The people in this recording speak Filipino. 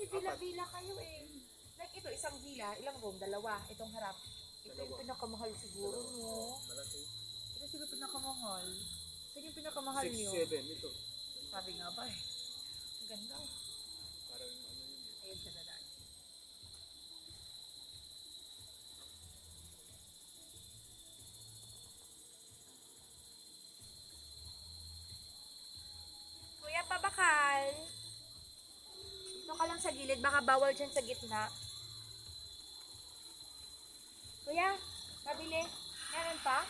Kasi villa-villa kayo eh. Like ito, isang villa, ilang room? Dalawa. Itong harap. Ito yung pinakamahal siguro, no? Malaki. Ito siguro pinakamahal. Saan yung pinakamahal niyo? 6-7 ito. Sabi nga ba eh. Ang ganda. Parang ano yun. Ayun siya na daan. Kuya, pabakal. Dito ka lang sa gilid. Baka bawal dyan sa gitna. Kuya, nabili. Meron pa?